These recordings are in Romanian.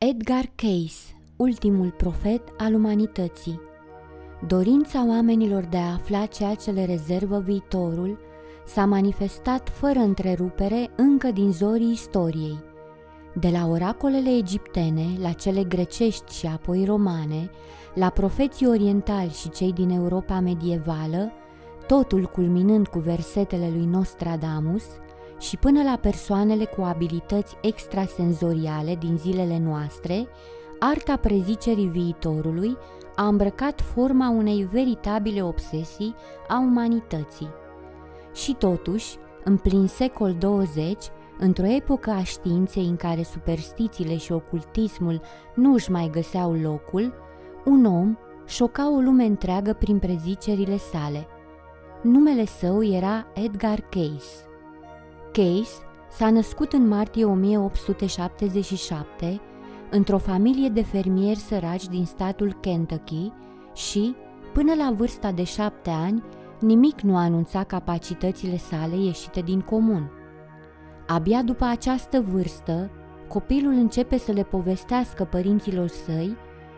Edgar Cayce, ultimul profet al umanității. Dorința oamenilor de a afla ceea ce le rezervă viitorul s-a manifestat fără întrerupere încă din zorii istoriei. De la oracolele egiptene, la cele grecești și apoi romane, la profeții orientali și cei din Europa medievală, totul culminând cu versetele lui Nostradamus, și până la persoanele cu abilități extrasenzoriale din zilele noastre, arta prezicerii viitorului a îmbrăcat forma unei veritabile obsesii a umanității. Și totuși, în plin secol 20, într-o epocă a științei în care superstițiile și ocultismul nu își mai găseau locul, un om șoca o lume întreagă prin prezicerile sale. Numele său era Edgar Cayce. Cayce s-a născut în martie 1877 într-o familie de fermieri săraci din statul Kentucky și, până la vârsta de 7 ani, nimic nu anunța capacitățile sale ieșite din comun. Abia după această vârstă, copilul începe să le povestească părinților săi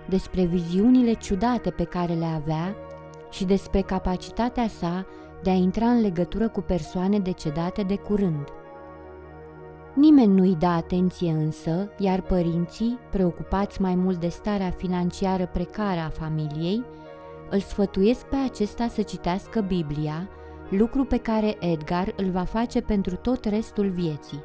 despre viziunile ciudate pe care le avea și despre capacitatea sa de a intra în legătură cu persoane decedate de curând. Nimeni nu-i dă atenție însă, iar părinții, preocupați mai mult de starea financiară precară a familiei, îl sfătuiesc pe acesta să citească Biblia, lucru pe care Edgar îl va face pentru tot restul vieții.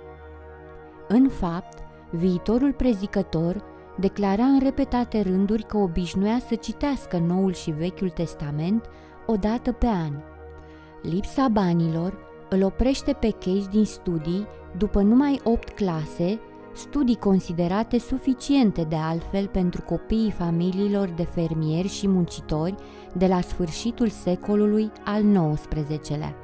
În fapt, viitorul prezicător declara în repetate rânduri că obișnuia să citească Noul și Vechiul Testament o dată pe an. Lipsa banilor îl oprește pe Cayce din studii după numai 8 clase, studii considerate suficiente de altfel pentru copiii familiilor de fermieri și muncitori de la sfârșitul secolului al XIX-lea.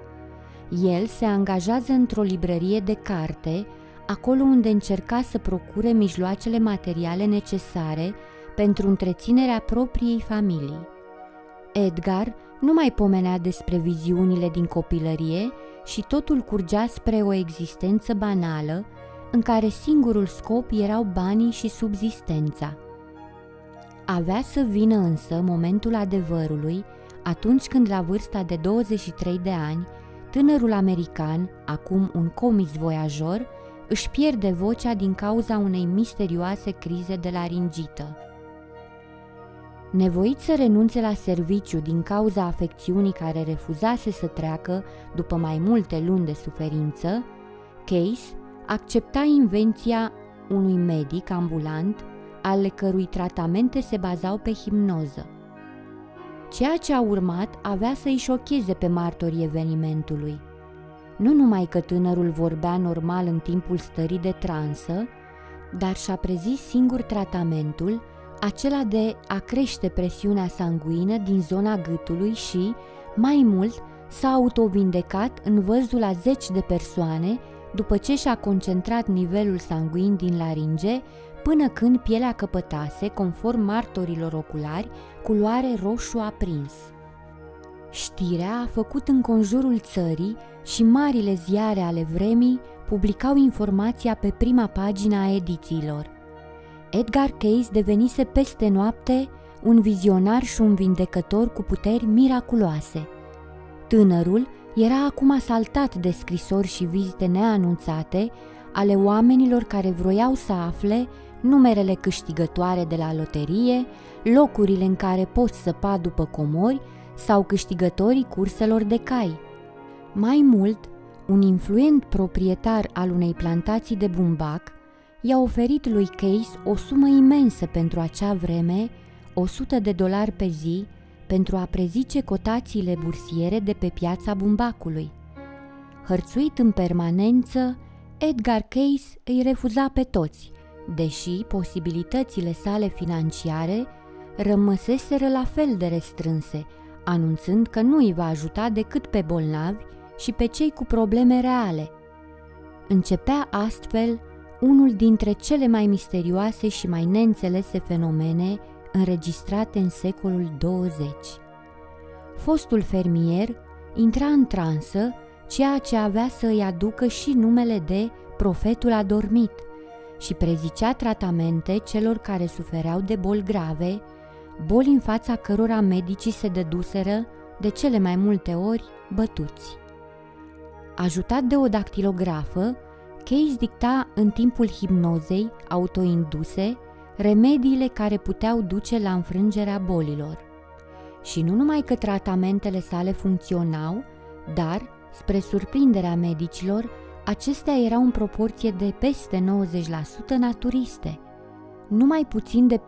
El se angajează într-o librărie de carte, acolo unde încerca să procure mijloacele materiale necesare pentru întreținerea propriei familii. Edgar nu mai pomenea despre viziunile din copilărie și totul curgea spre o existență banală, în care singurul scop erau banii și subzistența. Avea să vină însă momentul adevărului, atunci când la vârsta de 23 de ani, tânărul american, acum un comis-voiajor, își pierde vocea din cauza unei misterioase crize de laringită. Nevoit să renunțe la serviciu din cauza afecțiunii care refuzase să treacă după mai multe luni de suferință, Cayce accepta invenția unui medic ambulant, ale cărui tratamente se bazau pe hipnoză. Ceea ce a urmat avea să-i șocheze pe martorii evenimentului. Nu numai că tânărul vorbea normal în timpul stării de transă, dar și-a prezis singur tratamentul, acela de a crește presiunea sanguină din zona gâtului și, mai mult, s-a autovindecat în văzul a 10 de persoane după ce și-a concentrat nivelul sanguin din laringe până când pielea căpătase, conform martorilor oculari, culoare roșu aprins. Știrea a făcut înconjurul țării și marile ziare ale vremii publicau informația pe prima pagină a edițiilor. Edgar Cayce devenise peste noapte un vizionar și un vindecător cu puteri miraculoase. Tânărul era acum asaltat de scrisori și vizite neanunțate ale oamenilor care vroiau să afle numerele câștigătoare de la loterie, locurile în care poți săpa după comori sau câștigătorii curselor de cai. Mai mult, un influent proprietar al unei plantații de bumbac i-a oferit lui Cayce o sumă imensă pentru acea vreme, $100 pe zi, pentru a prezice cotațiile bursiere de pe piața bumbacului. Hărțuit în permanență, Edgar Cayce îi refuza pe toți, deși posibilitățile sale financiare rămăseseră la fel de restrânse, anunțând că nu îi va ajuta decât pe bolnavi și pe cei cu probleme reale. Începea astfel unul dintre cele mai misterioase și mai neînțelese fenomene înregistrate în secolul 20. Fostul fermier intra în transă, ceea ce avea să îi aducă și numele de profetul adormit, și prezicea tratamente celor care sufereau de boli grave, boli în fața cărora medicii se dăduseră, de cele mai multe ori, bătuți. Ajutat de o dactilografă, Case dicta în timpul hipnozei autoinduse remediile care puteau duce la înfrângerea bolilor. Și nu numai că tratamentele sale funcționau, dar, spre surprinderea medicilor, acestea erau în proporție de peste 90% naturiste. Numai puțin de 14.000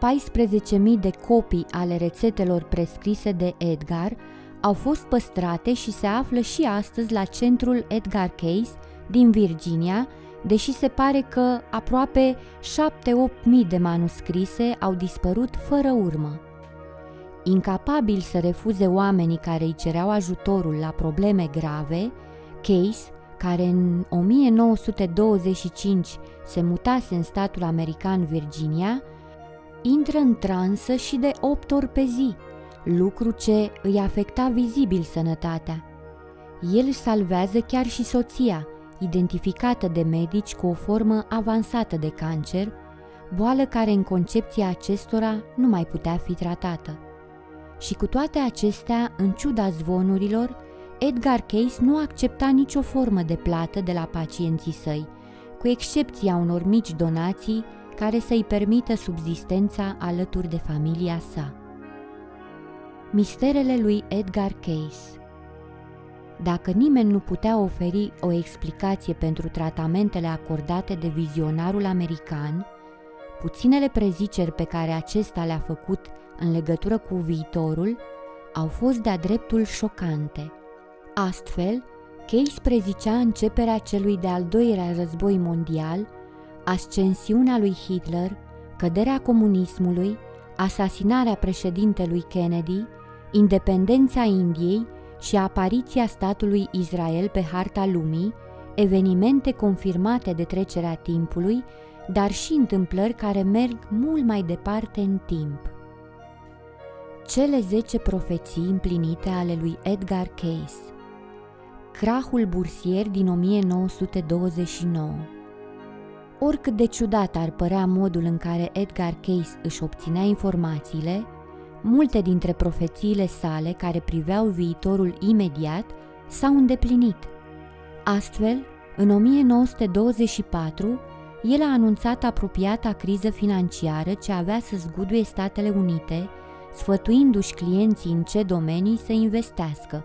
de copii ale rețetelor prescrise de Edgar au fost păstrate și se află și astăzi la centrul Edgar Cayce din Virginia, deși se pare că aproape 7-8 mii de manuscrise au dispărut fără urmă. Incapabil să refuze oamenii care îi cereau ajutorul la probleme grave, Cayce, care în 1925 se mutase în statul american Virginia, intră în transă și de 8 ori pe zi, lucru ce îi afecta vizibil sănătatea. El își salvează chiar și soția, identificată de medici cu o formă avansată de cancer, boală care în concepția acestora nu mai putea fi tratată. Și cu toate acestea, în ciuda zvonurilor, Edgar Cayce nu accepta nicio formă de plată de la pacienții săi, cu excepția unor mici donații care să-i permită subzistența alături de familia sa. Misterele lui Edgar Cayce. Dacă nimeni nu putea oferi o explicație pentru tratamentele acordate de vizionarul american, puținele preziceri pe care acesta le-a făcut în legătură cu viitorul au fost de-a dreptul șocante. Astfel, Cayce prezicea începerea celui de-al doilea război mondial, ascensiunea lui Hitler, căderea comunismului, asasinarea președintelui Kennedy, independența Indiei și apariția statului Israel pe harta lumii, evenimente confirmate de trecerea timpului, dar și întâmplări care merg mult mai departe în timp. Cele 10 profeții împlinite ale lui Edgar Cayce. Crahul bursier din 1929. Oricât de ciudat ar părea modul în care Edgar Cayce își obținea informațiile, multe dintre profețiile sale care priveau viitorul imediat s-au îndeplinit. Astfel, în 1924, el a anunțat apropiata criză financiară ce avea să zguduie Statele Unite, sfătuindu-și clienții în ce domenii să investească.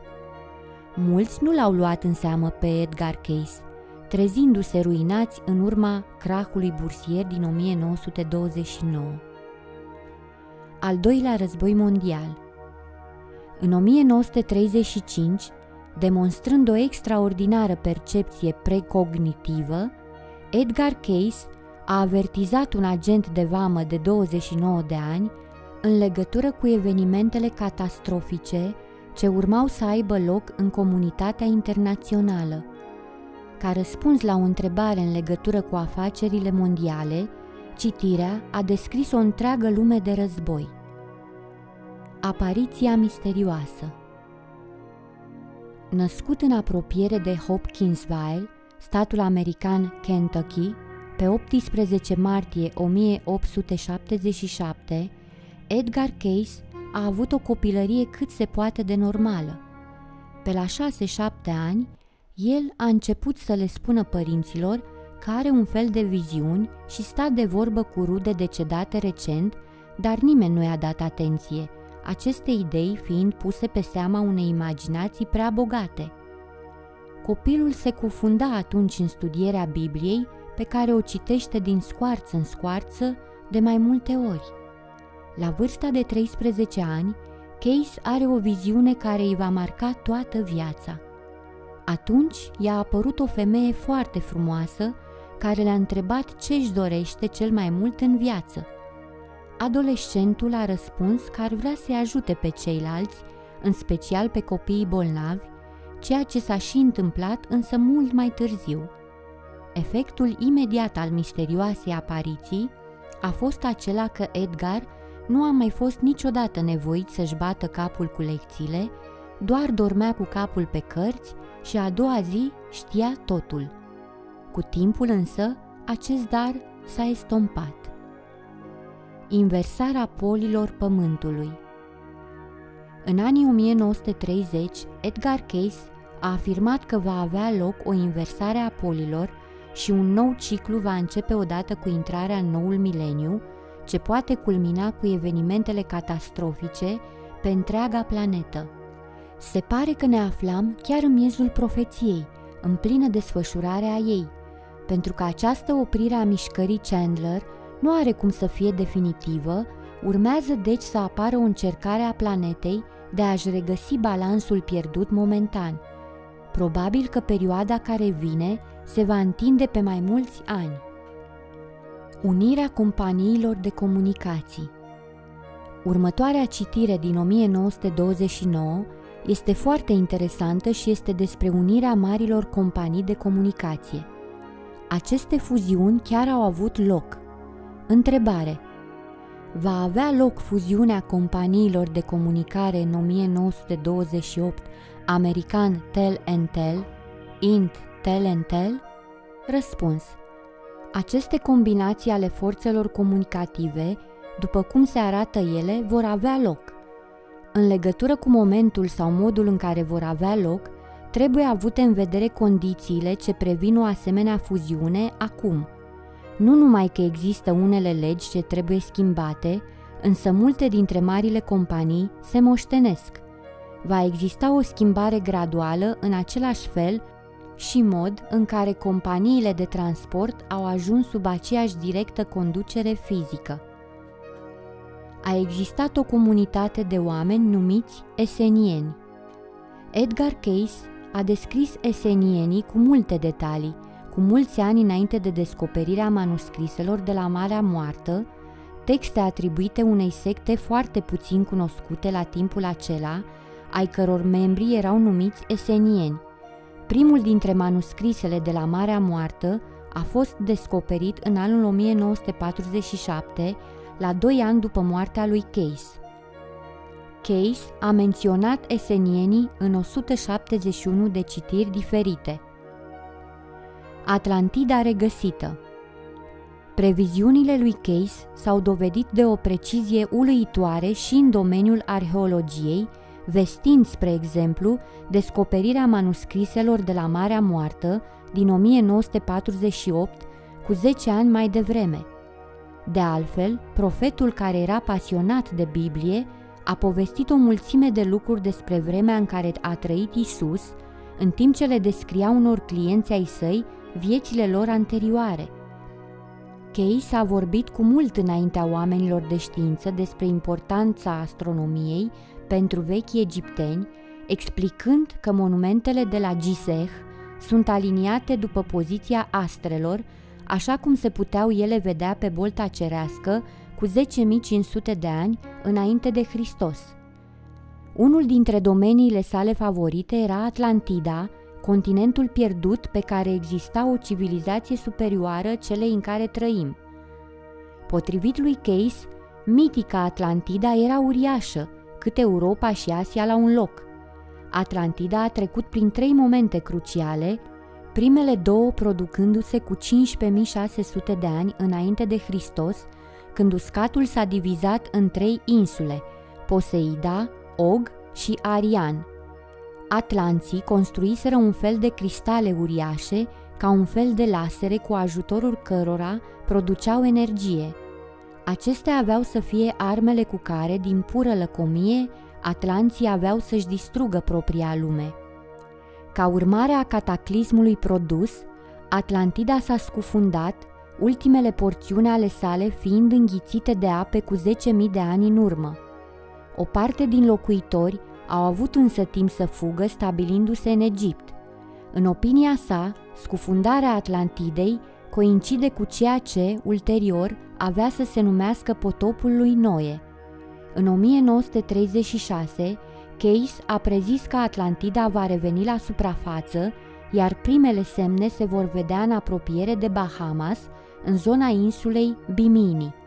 Mulți nu l-au luat în seamă pe Edgar Cayce, trezindu-se ruinați în urma crahului bursier din 1929. Al doilea război mondial. În 1935, demonstrând o extraordinară percepție precognitivă, Edgar Cayce a avertizat un agent de vamă de 29 de ani în legătură cu evenimentele catastrofice ce urmau să aibă loc în comunitatea internațională. Ca răspuns la o întrebare în legătură cu afacerile mondiale, citirea a descris o întreagă lume de război. Apariția misterioasă. Născut în apropiere de Hopkinsville, statul american Kentucky, pe 18 martie 1877, Edgar Cayce a avut o copilărie cât se poate de normală. Pe la 6-7 ani, el a început să le spună părinților că are un fel de viziuni și sta de vorbă cu rude decedate recent, dar nimeni nu i-a dat atenție, aceste idei fiind puse pe seama unei imaginații prea bogate. Copilul se cufunda atunci în studierea Bibliei, pe care o citește din scoarță în scoarță de mai multe ori. La vârsta de 13 ani, Cayce are o viziune care îi va marca toată viața. Atunci i-a apărut o femeie foarte frumoasă care le-a întrebat ce își dorește cel mai mult în viață. Adolescentul a răspuns că ar vrea să-i ajute pe ceilalți, în special pe copiii bolnavi, ceea ce s-a și întâmplat însă mult mai târziu. Efectul imediat al misterioasei apariții a fost acela că Edgar nu a mai fost niciodată nevoit să-și bată capul cu lecțiile, doar dormea cu capul pe cărți și a doua zi știa totul. Cu timpul însă, acest dar s-a estompat. Inversarea polilor Pământului. În anii 1930, Edgar Cayce a afirmat că va avea loc o inversare a polilor și un nou ciclu va începe odată cu intrarea în noul mileniu, ce poate culmina cu evenimentele catastrofice pe întreaga planetă. Se pare că ne aflam chiar în miezul profeției, în plină desfășurare a ei, pentru că această oprire a mișcării Chandler nu are cum să fie definitivă, urmează deci să apară o încercare a planetei de a-și regăsi balansul pierdut momentan. Probabil că perioada care vine se va întinde pe mai mulți ani. Unirea companiilor de comunicații. Următoarea citire din 1929 este foarte interesantă și este despre unirea marilor companii de comunicație. Aceste fuziuni chiar au avut loc. Întrebare: va avea loc fuziunea companiilor de comunicare în 1928, american Tel & Tel, Int Tel & Tel? Răspuns: aceste combinații ale forțelor comunicative, după cum se arată ele, vor avea loc. În legătură cu momentul sau modul în care vor avea loc, trebuie avute în vedere condițiile ce previn o asemenea fuziune acum. Nu numai că există unele legi ce trebuie schimbate, însă multe dintre marile companii se moștenesc. Va exista o schimbare graduală în același fel și mod în care companiile de transport au ajuns sub aceeași directă conducere fizică. A existat o comunitate de oameni numiți esenieni. Edgar Cayce a descris esenienii cu multe detalii, cu mulți ani înainte de descoperirea manuscriselor de la Marea Moartă, texte atribuite unei secte foarte puțin cunoscute la timpul acela, ai căror membri erau numiți esenieni. Primul dintre manuscrisele de la Marea Moartă a fost descoperit în anul 1947, la 2 ani după moartea lui Cayce. Cayce a menționat esenienii în 171 de citiri diferite. Atlantida regăsită. Previziunile lui Cayce s-au dovedit de o precizie uluitoare și în domeniul arheologiei, vestind, spre exemplu, descoperirea manuscriselor de la Marea Moartă din 1948, cu 10 ani mai devreme. De altfel, profetul care era pasionat de Biblie a povestit o mulțime de lucruri despre vremea în care a trăit Isus, în timp ce le descria unor clienți ai săi viețile lor anterioare. Cayce a vorbit cu mult înaintea oamenilor de știință despre importanța astronomiei pentru vechii egipteni, explicând că monumentele de la Gizeh sunt aliniate după poziția astrelor, așa cum se puteau ele vedea pe bolta cerească cu 10.500 de ani înainte de Hristos. Unul dintre domeniile sale favorite era Atlantida, continentul pierdut pe care exista o civilizație superioară celei în care trăim. Potrivit lui Cayce, mitica Atlantida era uriașă, cât Europa și Asia la un loc. Atlantida a trecut prin 3 momente cruciale, primele 2 producându-se cu 15.600 de ani înainte de Hristos, când uscatul s-a divizat în 3 insule, Poseida, Og și Arian. Atlanții construiseră un fel de cristale uriașe, ca un fel de lasere cu ajutorul cărora produceau energie. Acestea aveau să fie armele cu care, din pură lăcomie, atlanții aveau să-și distrugă propria lume. Ca urmare a cataclismului produs, Atlantida s-a scufundat, ultimele porțiuni ale sale fiind înghițite de ape cu 10.000 de ani în urmă. O parte din locuitori au avut însă timp să fugă, stabilindu-se în Egipt. În opinia sa, scufundarea Atlantidei coincide cu ceea ce, ulterior, avea să se numească potopul lui Noe. În 1936, Cayce a prezis că Atlantida va reveni la suprafață, iar primele semne se vor vedea în apropiere de Bahamas, în zona insulei Bimini.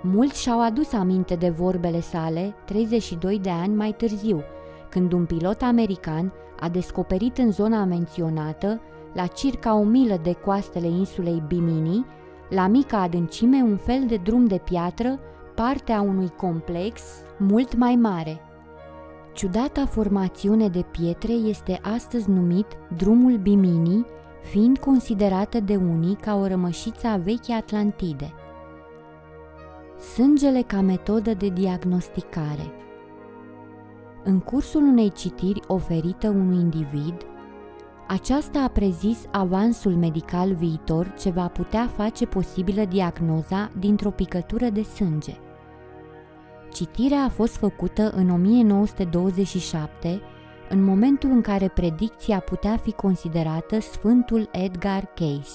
Mulți și-au adus aminte de vorbele sale 32 de ani mai târziu, când un pilot american a descoperit în zona menționată, la circa 1 milă de coastele insulei Bimini, la mică adâncime un fel de drum de piatră, parte a unui complex mult mai mare. Ciudata formațiune de pietre este astăzi numit drumul Bimini, fiind considerată de unii ca o rămășiță a vechii Atlantide. Sângele ca metodă de diagnosticare. În cursul unei citiri oferită unui individ, aceasta a prezis avansul medical viitor ce va putea face posibilă diagnoza dintr-o picătură de sânge. Citirea a fost făcută în 1927, în momentul în care predicția putea fi considerată Sfântul Edgar Cayce.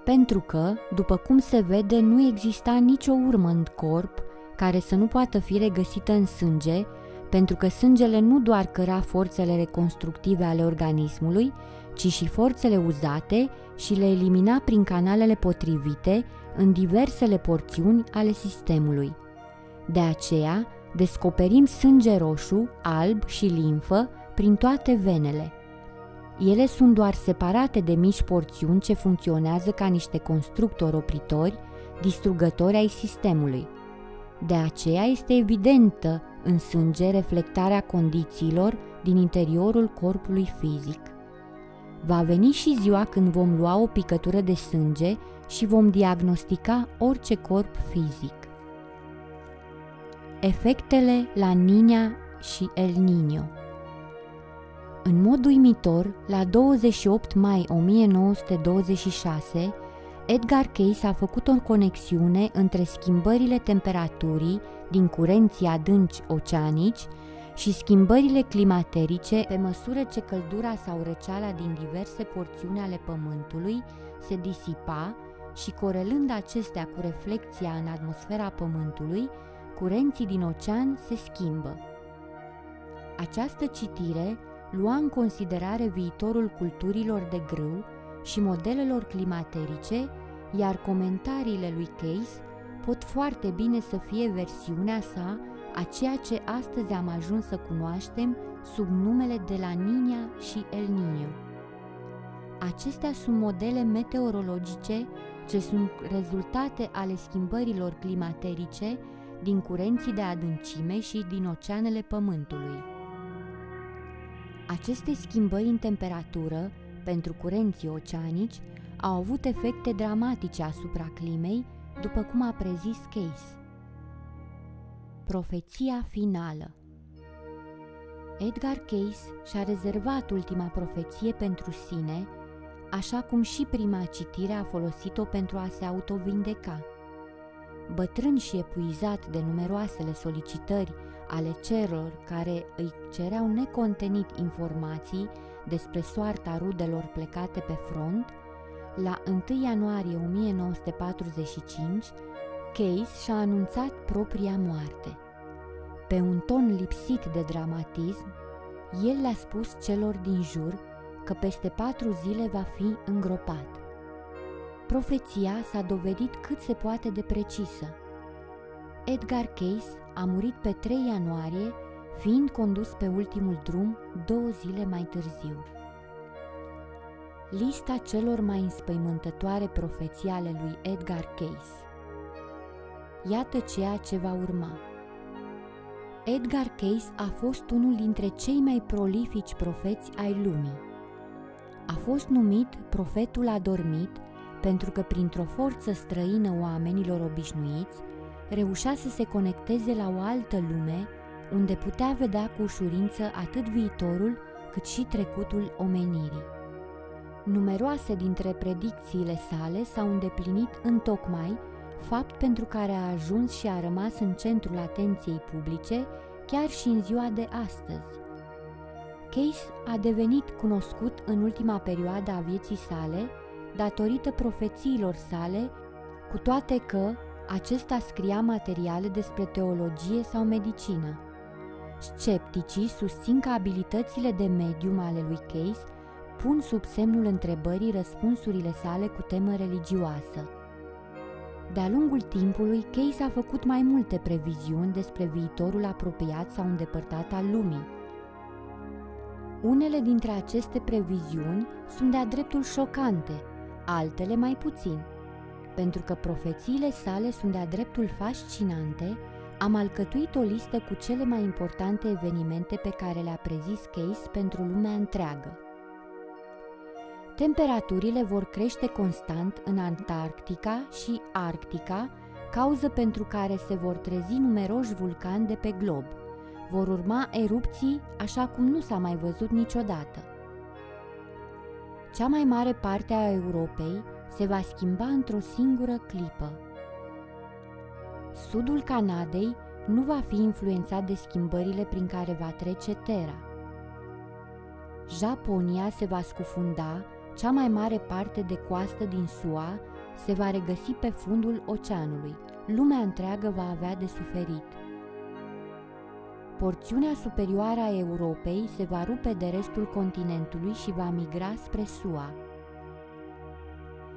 Pentru că, după cum se vede, nu exista nicio urmă în corp care să nu poată fi regăsită în sânge, pentru că sângele nu doar căra forțele reconstructive ale organismului, ci și forțele uzate și le elimina prin canalele potrivite în diversele porțiuni ale sistemului. De aceea, descoperim sânge roșu, alb și limfă prin toate venele. Ele sunt doar separate de mici porțiuni ce funcționează ca niște constructori opritori, distrugători ai sistemului. De aceea este evidentă în sânge reflectarea condițiilor din interiorul corpului fizic. Va veni și ziua când vom lua o picătură de sânge și vom diagnostica orice corp fizic. Efectele La Niña și El Niño. În mod uimitor, la 28 mai 1926, Edgar Cayce a făcut o conexiune între schimbările temperaturii din curenții adânci oceanici și schimbările climaterice pe măsură ce căldura sau răceala din diverse porțiuni ale Pământului se disipa și corelând acestea cu reflecția în atmosfera Pământului, curenții din ocean se schimbă. Această citire lua în considerare viitorul culturilor de grâu și modelelor climaterice, iar comentariile lui Cayce pot foarte bine să fie versiunea sa a ceea ce astăzi am ajuns să cunoaștem sub numele de La Niña și El Niño. Acestea sunt modele meteorologice ce sunt rezultate ale schimbărilor climaterice din curenții de adâncime și din oceanele Pământului. Aceste schimbări în temperatură pentru curenții oceanici au avut efecte dramatice asupra climei, după cum a prezis Cayce. Profeția finală. Edgar Cayce și-a rezervat ultima profeție pentru sine, așa cum și prima citire a folosit-o pentru a se autovindeca. Bătrân și epuizat de numeroasele solicitări ale celor care îi cereau necontenit informații despre soarta rudelor plecate pe front, la 1 ianuarie 1945, Cayce și-a anunțat propria moarte. Pe un ton lipsit de dramatism, el le-a spus celor din jur că peste 4 zile va fi îngropat. Profeția s-a dovedit cât se poate de precisă. Edgar Cayce a murit pe 3 ianuarie, fiind condus pe ultimul drum 2 zile mai târziu. Lista celor mai înspăimântătoare profeții ale lui Edgar Cayce. Iată ceea ce va urma. Edgar Cayce a fost unul dintre cei mai prolifici profeți ai lumii. A fost numit profetul adormit pentru că printr-o forță străină oamenilor obișnuiți reușea să se conecteze la o altă lume unde putea vedea cu ușurință atât viitorul cât și trecutul omenirii. Numeroase dintre predicțiile sale s-au îndeplinit întocmai, fapt pentru care a ajuns și a rămas în centrul atenției publice chiar și în ziua de astăzi. Cayce a devenit cunoscut în ultima perioadă a vieții sale datorită profețiilor sale, cu toate că acesta scria materiale despre teologie sau medicină. Scepticii susțin că abilitățile de medium ale lui Cayce pun sub semnul întrebării răspunsurile sale cu temă religioasă. De-a lungul timpului, Cayce a făcut mai multe previziuni despre viitorul apropiat sau îndepărtat al lumii. Unele dintre aceste previziuni sunt de-a dreptul șocante, altele mai puțin. Pentru că profețiile sale sunt de-a dreptul fascinante, am alcătuit o listă cu cele mai importante evenimente pe care le-a prezis Case pentru lumea întreagă. Temperaturile vor crește constant în Antarctica și Arctica, cauză pentru care se vor trezi numeroși vulcani de pe glob. Vor urma erupții așa cum nu s-a mai văzut niciodată. Cea mai mare parte a Europei se va schimba într-o singură clipă. Sudul Canadei nu va fi influențat de schimbările prin care va trece Terra. Japonia se va scufunda, cea mai mare parte de coastă din SUA se va regăsi pe fundul oceanului. Lumea întreagă va avea de suferit. Porțiunea superioară a Europei se va rupe de restul continentului și va migra spre SUA.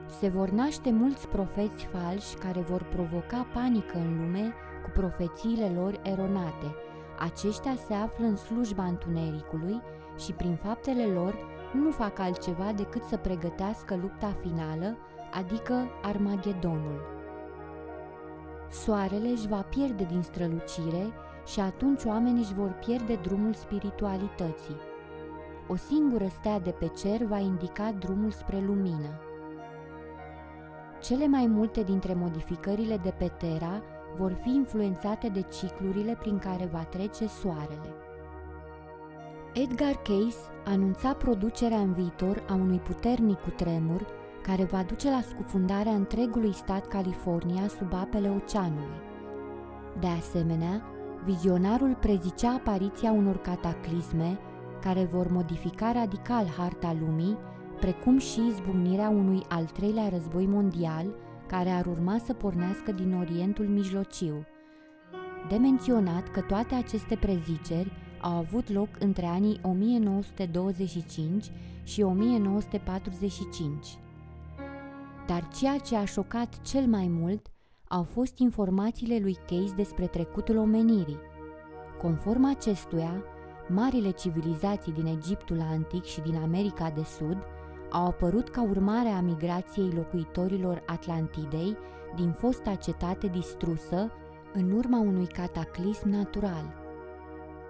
Se vor naște mulți profeți falși care vor provoca panică în lume cu profețiile lor eronate. Aceștia se află în slujba întunericului și prin faptele lor nu fac altceva decât să pregătească lupta finală, adică Armagedonul. Soarele își va pierde din strălucire și atunci oamenii își vor pierde drumul spiritualității. O singură stea de pe cer va indica drumul spre lumină. Cele mai multe dintre modificările de pe Terra vor fi influențate de ciclurile prin care va trece Soarele. Edgar Cayce anunța producerea în viitor a unui puternic cutremur care va duce la scufundarea întregului stat California sub apele oceanului. De asemenea, vizionarul prezicea apariția unor cataclisme care vor modifica radical harta lumii, precum și izbucnirea unui al treilea război mondial care ar urma să pornească din Orientul Mijlociu. De menționat că toate aceste preziceri au avut loc între anii 1925 și 1945. Dar ceea ce a șocat cel mai mult au fost informațiile lui Cayce despre trecutul omenirii. Conform acestuia, marile civilizații din Egiptul antic și din America de Sud au apărut ca urmare a migrației locuitorilor Atlantidei din fosta cetate distrusă în urma unui cataclism natural.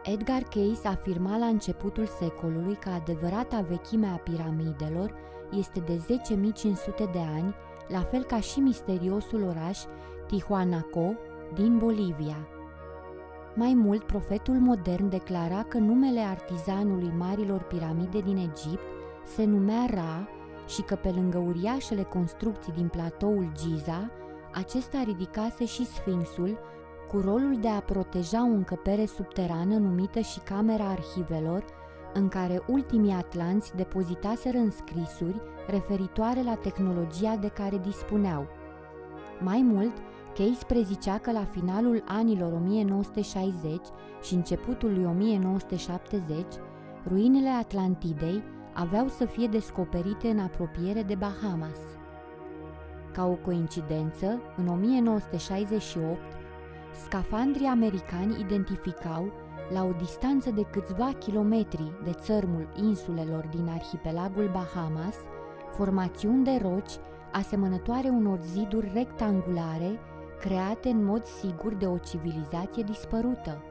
Edgar Cayce afirma la începutul secolului că adevărata vechime a piramidelor este de 10.500 de ani, la fel ca și misteriosul oraș Tihuanaco din Bolivia. Mai mult, profetul modern declara că numele artizanului marilor piramide din Egipt se numea Ra și că pe lângă uriașele construcții din platoul Giza, acesta ridicase și Sfinxul cu rolul de a proteja o încăpere subterană numită și Camera Arhivelor, în care ultimii atlanți depozitaseră înscrisuri referitoare la tehnologia de care dispuneau. Mai mult, Cayce prezicea că la finalul anilor 1960 și începutul lui 1970, ruinele Atlantidei aveau să fie descoperite în apropiere de Bahamas. Ca o coincidență, în 1968, scafandrii americani identificau, la o distanță de câțiva kilometri de țărmul insulelor din arhipelagul Bahamas, formațiuni de roci asemănătoare unor ziduri rectangulare create în mod sigur de o civilizație dispărută.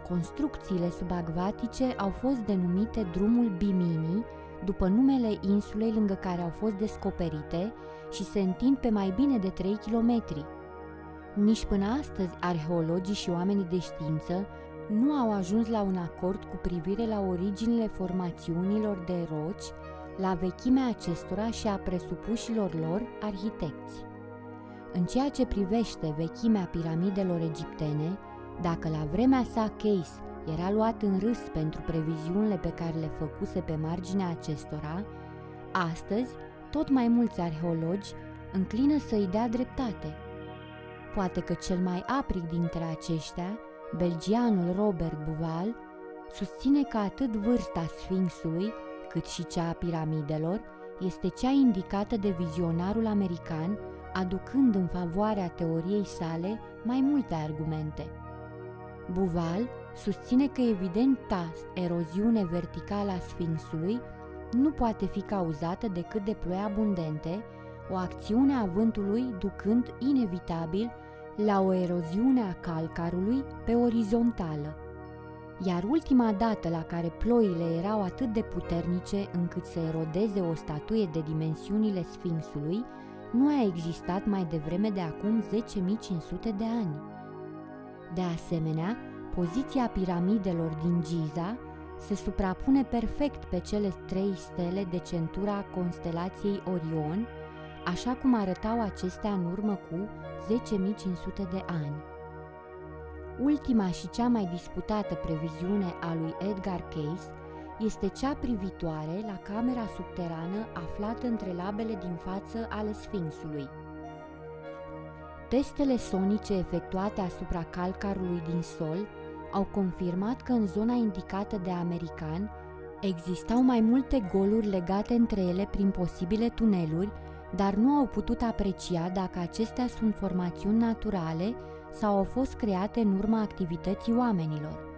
Construcțiile subacvatice au fost denumite drumul Bimini, după numele insulei lângă care au fost descoperite și se întind pe mai bine de 3 kilometri. Nici până astăzi arheologii și oamenii de știință nu au ajuns la un acord cu privire la originile formațiunilor de roci, la vechimea acestora și a presupușilor lor arhitecți. În ceea ce privește vechimea piramidelor egiptene, dacă la vremea sa Cayce era luat în râs pentru previziunile pe care le făcuse pe marginea acestora, astăzi tot mai mulți arheologi înclină să îi dea dreptate. Poate că cel mai aprig dintre aceștia, belgianul Robert Bouval, susține că atât vârsta Sfinxului, cât și cea a piramidelor, este cea indicată de vizionarul american, aducând în favoarea teoriei sale mai multe argumente. Bouval susține că evidenta eroziune verticală a Sfinxului nu poate fi cauzată decât de ploi abundente, o acțiune a vântului ducând inevitabil la o eroziune a calcarului pe orizontală. Iar ultima dată la care ploile erau atât de puternice încât să erodeze o statuie de dimensiunile Sfinxului nu a existat mai devreme de acum 10.500 de ani. De asemenea, poziția piramidelor din Giza se suprapune perfect pe cele 3 stele de centura constelației Orion, așa cum arătau acestea în urmă cu 10.500 de ani. Ultima și cea mai disputată previziune a lui Edgar Cayce este cea privitoare la camera subterană aflată între labele din față ale Sfinxului. Testele sonice efectuate asupra calcarului din sol au confirmat că în zona indicată de americani existau mai multe goluri legate între ele prin posibile tuneluri, dar nu au putut aprecia dacă acestea sunt formațiuni naturale sau au fost create în urma activității oamenilor.